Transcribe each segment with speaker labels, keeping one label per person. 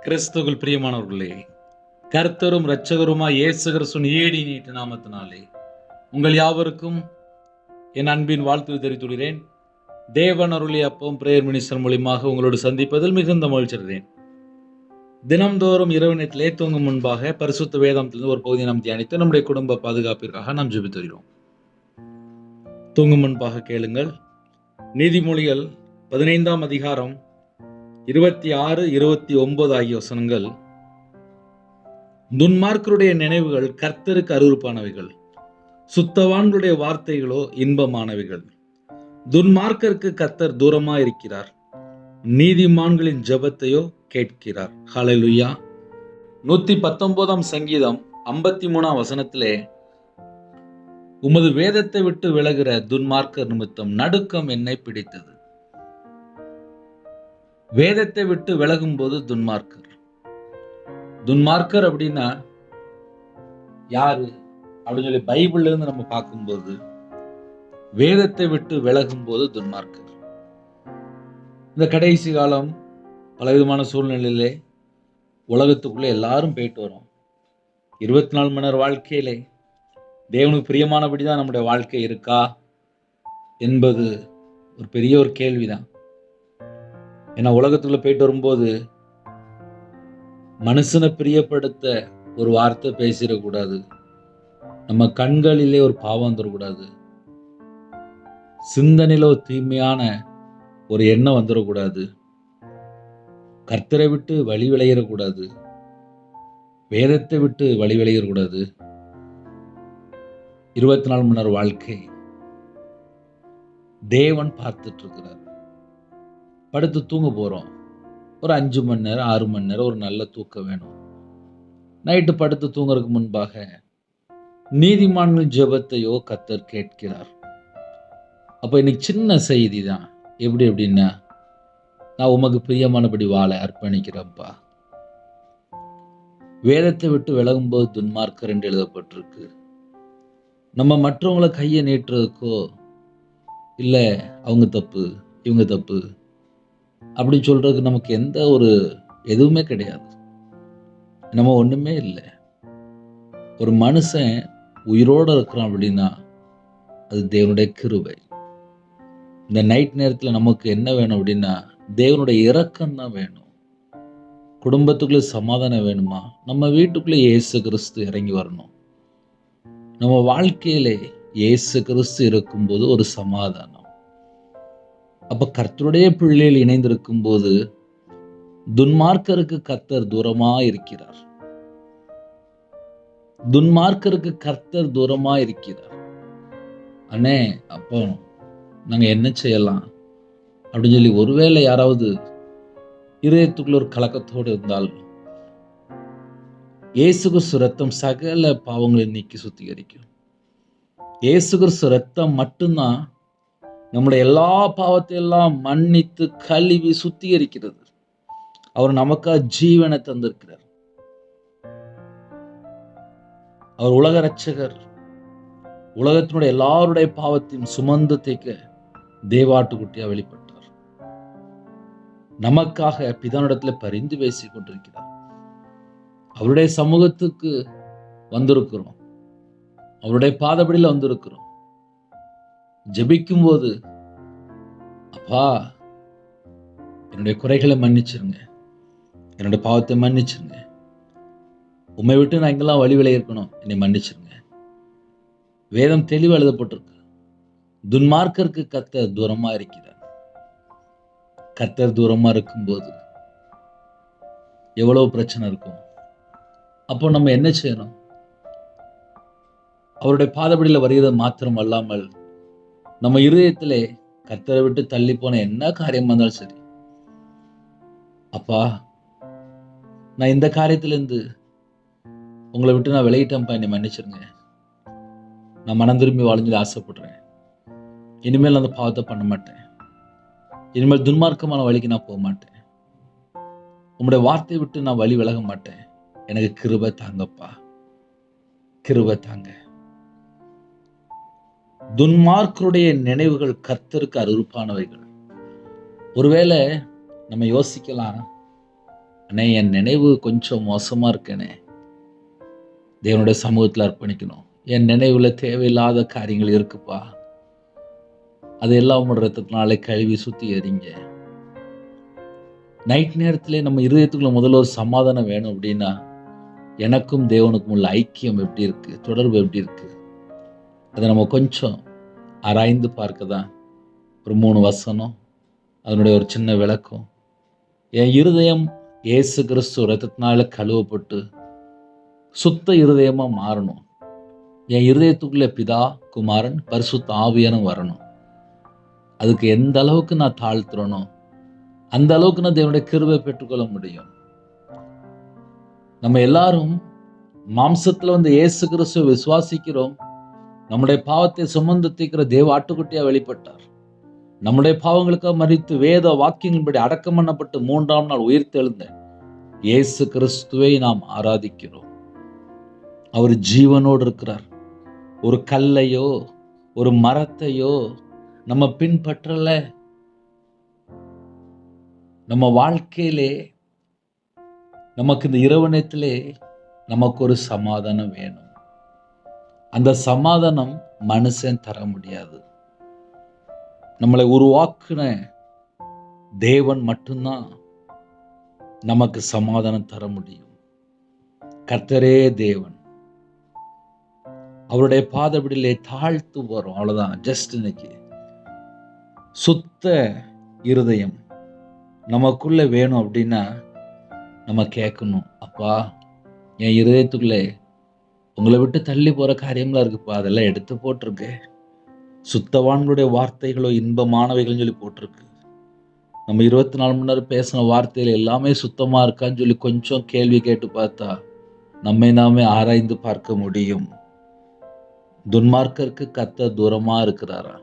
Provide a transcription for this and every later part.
Speaker 1: கிறிஸ்துவுக்குள் பிரியமானவர்களே, கர்த்தரும் இரட்சகருமாய் இயேசு கிறிஸ்துவின் ஈடு நீட்ட நாமத்தினாலே உங்கள் யாவருக்கும் என் அன்பின் வாழ்த்து தெரிவித்துள்ளேன். தேவன் அருளிய அப்பம் பிரேயர் மினிஸ்டர் மூலியமாக உங்களோடு சந்திப்பதில் மிகுந்த மகிழ்ச்சி அடைகிறேன். தினம்தோறும் இரவு நேரத்திலே தூங்கும் முன்பாக பரிசுத்த வேதாகமத்திலிருந்து ஒரு பகுதியை நாம் தியானித்து நம்முடைய குடும்ப பாதுகாப்பிற்காக நாம் ஜெபித்து வருகிறோம். தூங்கும் முன்பாக கேளுங்கள். நீதிமொழிகள் 15ஆம் அதிகாரம் 26, 29 ஆகிய வசனங்கள். துன்மார்க்கருடைய நினைவுகள் கர்த்தருக்கு அருவருப்பானவைகள், சுத்தவான்களுடைய வார்த்தைகளோ இன்பமானவைகள். துன்மார்க்கருக்கு கர்த்தர் தூரமாயிருக்கிறார், நீதிமான்களின் ஜெபத்தையோ கேட்கிறார். ஹல்லேலூயா. 119ஆம் சங்கீதம் 53ஆம் வசனத்திலே, உமது வேதத்தை விட்டு விலகுகிற துன்மார்க்கர் நிமித்தம் நடுக்கம் என்னை பிடித்தது. வேதத்தை விட்டு விலகும் போது துன்மார்க்கர் அப்படின்னா யாரு அப்படின்னு சொல்லி பைபிள்ல இருந்து நம்ம பார்க்கும்போது, வேதத்தை விட்டு விலகும் போது துன்மார்க்கர். இந்த கடைசி காலம் பலவிதமான சூழ்நிலையிலே உலகத்துக்குள்ளே எல்லாரும் போயிட்டு வரோம். 24 மணி நேர வாழ்க்கையிலே தேவனுக்கு பிரியமானபடிதான் நம்முடைய வாழ்க்கை இருக்கா என்பது ஒரு பெரிய ஒரு கேள்விதான். ஏன்னா உலகத்துக்குள்ள போயிட்டு வரும்போது மனுஷனை பிரியப்படுத்த ஒரு வார்த்தை பேசிடக்கூடாது, நம்ம கண்களிலே ஒரு பாவம் வந்துடக்கூடாது, சிந்தனையில ஒரு தீமையான ஒரு எண்ணம் வந்துடக்கூடாது, கர்த்தரை விட்டு வழி விளையிடக்கூடாது, வேதத்தை விட்டு வழி விளையிடக்கூடாது. 24 மணி நேர வாழ்க்கை தேவன் பார்த்துட்டு இருக்கிறார். படுத்து தூங்க போறோம், ஒரு 5 மணி நேரம் 6 மணி நேரம் ஒரு நல்ல தூக்கம் வேணும். நைட்டு படுத்து தூங்குறதுக்கு முன்பாக நீதிமான்கள் ஜெபத்தையோ கர்த்தர் கேட்கிறார். அப்ப இன்னைக்கு சின்ன செய்தி தான். எப்படி அப்படின்னா, நான் உமக்கு பிரியமானபடி வாழ அர்ப்பணிக்கிறேன்ப்பா. வேதத்தை விட்டு விலகும்போது துன்மார்க்கர் என்று எழுதப்பட்டிருக்கு. நம்ம மற்றவங்களை கையை நீட்டுறதுக்கோ இல்லை அவங்க தப்பு இவங்க தப்பு அப்படி சொல்றதுக்கு நமக்கு எந்த ஒரு எதுவுமே கிடையாது. நம்ம ஒண்ணுமே இல்லை. ஒரு மனுஷன் உயிரோடு இருக்கிறான் அப்படின்னா அது தேவனுடைய கிருபை. இந்த நைட் நேரத்தில் நமக்கு என்ன வேணும் அப்படின்னா, தேவனுடைய இரக்கம் தான் வேணும். குடும்பத்துக்குள்ளே சமாதானம் வேணுமா, நம்ம வீட்டுக்குள்ளே இயேசு கிறிஸ்து இறங்கி வரணும். நம்ம வாழ்க்கையிலே இயேசு கிறிஸ்து இருக்கும்போது ஒரு சமாதானம். அப்ப கர்த்தருடைய பிள்ளைகள் இணைந்திருக்கும் போது துன்மார்க்கருக்கு கர்த்தர் தூரமா இருக்கிறார். துன்மார்க்கருக்கு கர்த்தர் தூரமா இருக்கிறார். அண்ணே, அப்போ நாங்க என்ன செய்யலாம் அப்படின்னு சொல்லி ஒருவேளை யாராவது இதயத்துக்குள்ள ஒரு கலக்கத்தோடு இருந்தால், இயேசு கிறிஸ்து ரத்தம் சகல பாவங்களை நீக்கி சுத்திகரிக்கும். இயேசு கிறிஸ்து ரத்தம் மட்டும்தான் நம்முடைய எல்லா பாவத்தையெல்லாம் மன்னித்து கழுவி சுத்திகரிக்கிறது. அவர் நமக்காக ஜீவனை தந்திருக்கிறார். அவர் உலக இரட்சகர். உலகத்தினுடைய எல்லாருடைய பாவத்தையும் சுமந்து தேய்க்க தேவாட்டுக்குட்டியா வெளிப்பட்டார். நமக்காக பிதானிடத்துல பரிந்து பேசிக் கொண்டிருக்கிறார். அவருடைய சமூகத்துக்கு வந்திருக்கிறோம், அவருடைய பாதபடியில் வந்திருக்கிறோம். ஜெபிக்கும் போது, அப்பா என்னுடைய குறைகளை மன்னிச்சிருங்க, என்னுடைய பாவத்தை மன்னிச்சிருங்க, உம்மை விட்டு நான் எங்கெல்லாம் வழி விலகி இருக்கணும் என்னை மன்னிச்சிருங்க. வேதம் தெளிவாக எழுதப்பட்டிருக்கு. துன்மார்க்கருக்கு கர்த்தர் தூரமா இருக்கிறார். கர்த்தர் தூரமா இருக்கும்போது எவ்வளவு பிரச்சனை இருக்கும். அப்போ நம்ம என்ன செய்யணும்? அவருடைய பாதபடியில் வருகிறது மாத்திரம் அல்லாமல் நம்ம இருதயத்திலே கர்த்தரை விட்டு தள்ளி போன என்ன காரியமா இருந்தாலும் சரி, அப்பா நான் இந்த காரியத்திலிருந்து உங்களை விட்டு நான் விலகிட்டேன்ப்பா, என்னை மன்னிச்சிருங்க, நான் மனம் திரும்பி வாழ்ந்து ஆசைப்படுறேன், இனிமேல் அந்த பாவத்தை பண்ண மாட்டேன், இனிமேல் துன்மார்க்கமான வழிக்கு நான் போக மாட்டேன், உங்களுடைய வார்த்தையை விட்டு நான் வழி விலக மாட்டேன், எனக்கு கிருபை தாங்கப்பா, கிருபை தாங்க. துன்மார்க்கருடைய நினைவுகள் கர்த்தருக்கு அருவருப்பானவைகள். ஒருவேளை நம்ம யோசிக்கலாம், அண்ணே என் நினைவு கொஞ்சம் மோசமாக இருக்கேனே, தேவனுடைய சமூகத்தில் அர்ப்பணிக்கணும். என் நினைவில் தேவையில்லாத காரியங்கள் இருக்குப்பா, அதையெல்லாம் உங்களோட ரத்தத்தினாலே கழுவி சுத்திகரிங்க. நைட் நேரத்திலே நம்ம இருதயத்துக்குள்ள முதல்ல ஒரு சமாதானம் வேணும் அப்படின்னா, எனக்கும் தேவனுக்கும் உள்ள ஐக்கியம் எப்படி இருக்கு, தொடர்பு எப்படி இருக்கு, அதை நம்ம கொஞ்சம் ஆராய்ந்து பார்க்க தான் ஒரு 3 வசனம், அதனுடைய ஒரு சின்ன விளக்கம். என் இருதயம் இயேசு கிறிஸ்து ரத்தத்தினால கழுவப்பட்டு சுத்த இருதயமா மாறணும். என் இருதயத்துக்குள்ள பிதா, குமாரன், பரிசுத்த ஆவியானவர் வரணும். அதுக்கு எந்த அளவுக்கு நான் தாழ்த்துறனோ அந்த அளவுக்கு நான் தேவனுடைய கிருபை பெற்றுக்கொள்ள முடியும். நம்ம எல்லாரும் மாம்சத்துல வந்து இயேசு கிறிஸ்துவை விசுவாசிக்கிறோம். நம்முடைய பாவத்தை சுமந்து தீர்க்கிற தேவ ஆட்டுக்குட்டியா வெளிப்பட்டார். நம்முடைய பாவங்களுக்காக மரித்து வேத வாக்கியங்களின்படி அடக்கம் பண்ணப்பட்டு 3ஆம் நாள் உயிர்த்தெழுந்த இயேசு கிறிஸ்துவை நாம் ஆராதிக்கிறோம். அவர் ஜீவனோடு இருக்கிறார். ஒரு கல்லையோ ஒரு மரத்தையோ நம்ம பின்பற்றல. நம்ம வாழ்க்கையிலே நமக்கு இந்த இரவு நேரத்திலே நமக்கு ஒரு சமாதானம் வேணும். அந்த சமாதானம் மனுஷன் தர முடியாது. நம்மளை உருவாக்குன தேவன் மட்டும்தான் நமக்கு சமாதானம் தர முடியும். கர்த்தரே தேவன். அவருடைய பாதபடியிலே தாழ்த்து வரும். அவ்வளவுதான். ஜஸ்ட் இன்னைக்கு சுத்த இருதயம் நமக்குள்ள வேணும் அப்படின்னா நம்ம கேட்கணும், அப்பா என் இருதயத்துக்குள்ளே உங்களை விட்டு தள்ளி போற காரியம்லாம் இருக்குப்பா, அதெல்லாம் எடுத்து போட்டிருக்கு. சுத்தவான்களுடைய வார்த்தைகளோ இன்பமானவைகள்னு சொல்லி போட்டிருக்கு. நம்ம 24 மணி நேரம் பேசின வார்த்தைகள் எல்லாமே சுத்தமா இருக்கான்னு சொல்லி கொஞ்சம் கேள்வி கேட்டு பார்த்தா நம்மை நாமே ஆராய்ந்து பார்க்க முடியும். துன்மார்க்கருக்கு கர்த்தர் தூரமா இருக்கிறாரா?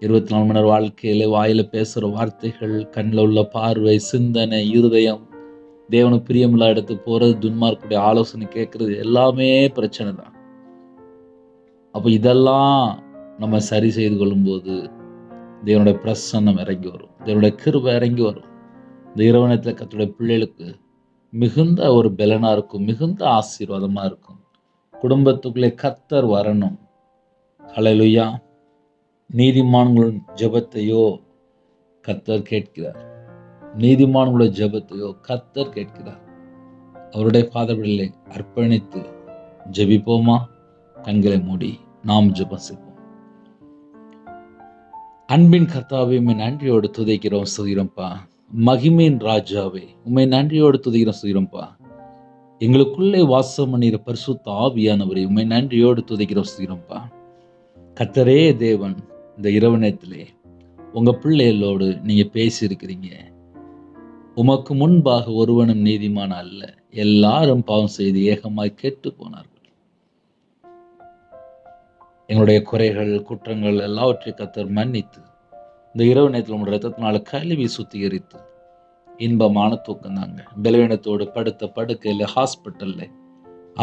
Speaker 1: 24 மணி நேரம் வாழ்க்கையில வாயில பேசுற வார்த்தைகள், கண்ணில் உள்ள பார்வை, சிந்தனை, இருதயம், தேவனுக்கு பிரியமில்லா இடத்துக்கு போறது, துன்மார்க்குடைய ஆலோசனை கேட்கறது எல்லாமே பிரச்சனை தான். அப்போ இதெல்லாம் நம்ம சரி செய்து கொள்ளும்போது தேவனுடைய பிரசன்னம் இறங்கி வரும், தேவனுடைய கிருபை இறங்கி வரும். இந்த இரவு நேரத்தில் கர்த்தருடைய பிள்ளைகளுக்கு மிகுந்த ஒரு பலனா இருக்கும், மிகுந்த ஆசீர்வாதமா இருக்கும். குடும்பத்துக்குள்ளே கர்த்தர் வரணும். ஹல்லேலூயா. நீதிமான்களின் ஜெபத்தையோ கர்த்தர் கேட்கிறார். நீதிமான்களுடைய ஜெபத்தையோ கர்த்தர் கேட்கிறார். அவருடைய பாதபடியிலே அர்ப்பணித்து ஜெபிப்போமா? கண்களை மூடி நாம் ஜெபம் செய்வோம். அன்பின் கர்த்தாவே, உம்மை நன்றியோடு துதிக்கிறோம், ஸ்துதிக்கிறோம்ப்பா. மகிமையின் ராஜாவே, உம்மை நன்றியோடு துதிக்கிறோம், ஸ்துதிக்கிறோம்ப்பா. எங்களுக்குள்ளே வாசம் பண்ணுகிற பரிசுத்த ஆவியானவரே, உம்மை நன்றியோடு துதிக்கிறோம், ஸ்துதிக்கிறோம்ப்பா. கர்த்தரே தேவன், இந்த இரவு நேரத்திலே உங்க பிள்ளைகளோடு நீங்க பேசியிருக்கிறீங்க. உமக்கு முன்பாக ஒருவனும் நீதிமான் அல்ல, எல்லாரும் பாவம் செய்து ஏகமாய் கெட்டு போனார்கள். எங்களுடைய குறைகள், குற்றங்கள் எல்லாவற்றையும் கர்த்தர் மன்னித்து இந்த இரவு நேரத்தில் உங்களுடைய ரத்தத்தினால கழுவி சுத்திகரித்து இன்பமான தூக்கம் தாங்க. பலவீனத்தோடு படுத்த படுக்கையில், ஹாஸ்பிட்டல்ல,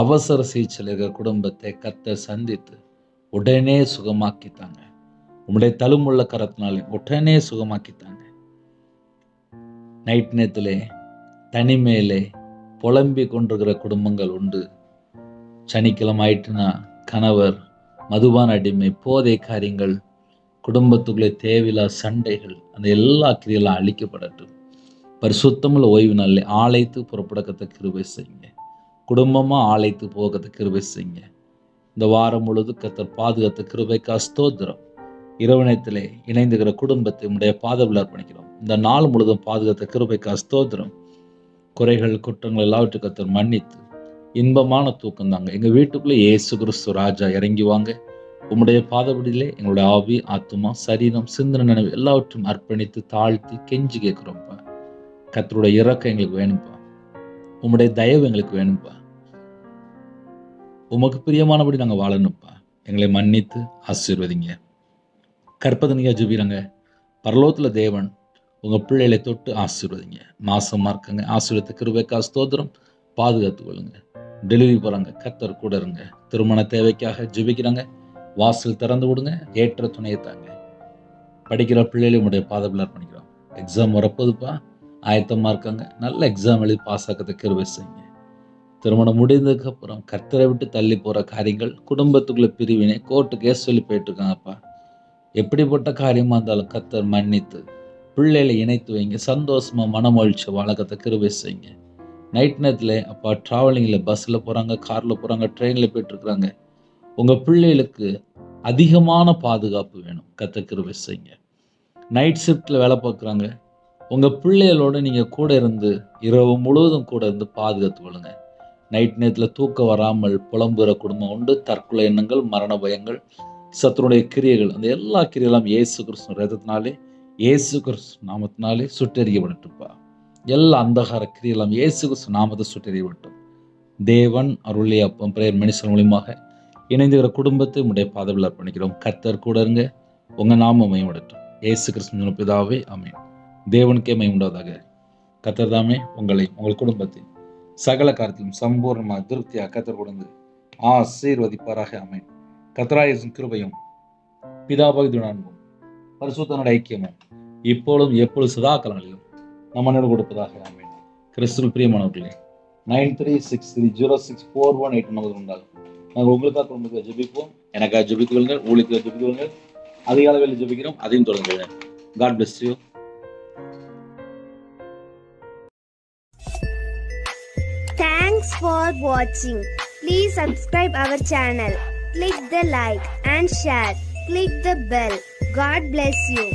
Speaker 1: அவசர சிகிச்சையில் இருக்கிற குடும்பத்தை கர்த்தர் சந்தித்து உடனே சுகமாக்கித்தாங்க. உங்களுடைய தழும்புள்ள கரத்தினாலே உடனே சுகமாக்கித்தாங்க. நைட் நேரத்திலே தனிமையிலே புலம்பி கொண்டிருக்கிற குடும்பங்கள் உண்டு. சனிக்கிழமை ஆயிட்டுனா கணவர் மதுபான அடிமை, போதை காரியங்கள், குடும்பத்துக்குள்ளே தேவையில்லா சண்டைகள், அந்த எல்லா கிரியெல்லாம் அழிக்கப்படட்டும். பரிசுத்தமுள்ள ஓய்வு நாளிலே ஆலயத்து புறப்படக்கத்தை கிருபை செய்யுங்க. குடும்பமா ஆலயத்து போகத்தை கிருபை செய்யுங்க. இந்த வாரம் முழுது கர்த்தர் பாதுகாத்த கிருபைக்கா ஸ்தோத்திரம். இரவு நேரத்திலே இணைந்துகிற குடும்பத்தை உம்முடைய பாதத்தில் அர்ப்பணிக்கிறோம். இந்த நாள் முழுதும் பாதுகாத்த கிருபைக்கா ஸ்தோத்திரம். குறைகள், குற்றங்கள் எல்லாவற்றையும் கர்த்தர் மன்னித்து இன்பமான தூக்கம் தாங்க. எங்க வீட்டுக்குள்ளே இயேசு கிறிஸ்து ராஜா இறங்கி வாங்க. உம்முடைய பாதபடியிலே எங்களுடைய ஆவி, ஆத்துமா, சரீரம், சிந்தனை, நினைவு எல்லாவற்றையும் அர்ப்பணித்து தாழ்த்தி கெஞ்சி கேட்கிறோம்ப்பா. கர்த்தருடைய இரக்கம் எங்களுக்கு வேணும்ப்பா. உம்முடைய தயவு எங்களுக்கு வேணும்ப்பா. உமக்கு பிரியமானபடி நாங்கள் வாழணும்ப்பா. எங்களை மன்னித்து ஆசீர்வதிங்க. கற்பதனியா ஜெபிக்கிறங்க. பரலோகத்துல தேவன் உங்க பிள்ளைகளை தொட்டு ஆசீர்வதிங்க. மாசமா இருக்காங்க, ஆசீர்வதித்த கிருபைக்கா ஸ்தோத்திரம். பாதுகாத்துக் கொள்ளுங்க. டெலிவரி போறாங்க, கர்த்தர் கூட இருங்க. திருமண தேவைக்காக ஜெபிக்கிறாங்க, வாசல் திறந்து விடுங்க. ஏற்ற துணையை தாங்க. படிக்கிற பிள்ளைகளை உங்களுடைய பாதத்தில் அர்ப்பணிக்கிறோம். எக்ஸாம் வரப்போதுப்பா, ஆயத்தமாக இருக்காங்க. நல்ல எக்ஸாம் எழுதி பாஸ் ஆக்கிறத கிருபை செய்யுங்க. திருமணம் முடிந்ததுக்கப்புறம் கர்த்தரை விட்டு தள்ளி போகிற காரியங்கள், குடும்பத்துக்குள்ள பிரிவினை, கோர்ட்டு கேஸ் சொல்லி போயிட்டுருக்காங்கப்பா. எப்படிப்பட்ட காரியமாக இருந்தாலும் கர்த்தர் மன்னித்து பிள்ளைகளை இணைத்து வைங்க. சந்தோஷமாக மனமகிழ்ச்சி வழக்கத்தை கிருபை செய்யுங்க. நைட் நேரத்தில் அப்பா ட்ராவலிங்கில் பஸ்ஸில் போகிறாங்க, காரில் போகிறாங்க, ட்ரெயினில் போயிட்டுருக்குறாங்க. உங்கள் பிள்ளைகளுக்கு அதிகமான பாதுகாப்பு வேணும். கர்த்தர் கிருபை செய்யுங்க. நைட் ஷிஃப்ட்டில் வேலை பார்க்குறாங்க. உங்கள் பிள்ளைகளோடு நீங்கள் கூட இருந்து இரவு முழுவதும் கூட இருந்து பாதுகாத்து கொள்ளுங்க. நைட் நேரத்தில் தூக்கம் வராமல் புலம்புகிற குடும்பம் உண்டு. தற்கொலை எண்ணங்கள், மரண பயங்கள், சத்துருடைய கிரியைகள், அந்த எல்லா கிரியெல்லாம் இயேசு கிறிஸ்து ரத்தத்தினாலே, இயேசு கிறிஸ்து நாமத்தினாலே சுட்டெரிக்கப்படட்டுப்பா. எல்லா அந்தகார கிரியெல்லாம் இயேசு கிறிஸ்து நாமத்தை சுட்டெறியப்பட்டும். தேவன் அருளே அப்பம் பிரேயர் மினிஸ்டர் மூலியமாக இணைந்துகிற குடும்பத்தை உடைய பாதவில் அர்ப்பணிக்கிறோம். கர்த்தர் கூட இருங்க. உங்கள் நாம மகிமைப்படட்டும். இயேசு கிறிஸ்து பிதாவே ஆமென். தேவனுக்கே மகிமை உண்டாவதாக. கர்த்தர் தாமே உங்களை உங்கள் குடும்பத்தின் சகல காரியத்திலும் சம்பூர்ணமாக திருப்தியாக கர்த்தர் கொடுத்து ஆசீர்வதிப்பாராக. ஆமென். கர்த்தராகிய கிருபையும் பிதாபக்தியுடைய அன்பும் பரிசுத்தனுடைய ஐக்கியமும் இப்பொழுதும் எப்பொழுது சதா காலங்களிலும் நம்மனோடு கொடுப்பதாக. ஆமென். கிறிஸ்துவில் பிரியமானவர்களே, 9363064181 நமக்கு உண்டாகும். நாங்கள் உங்களுக்காக குடும்பத்தை ஜெபிப்போம். எனக்காக ஜெபித்துக்கொள்ளுங்கள். ஊழியத்தில் ஜெபித்துக்கொள்ளுங்கள். அதிக அளவில் ஜெபிக்கிறோம். அதையும் தொடர்ந்து. God bless you.
Speaker 2: Thanks for watching. Please subscribe our channel. Click the like and share. Click the bell. God bless you.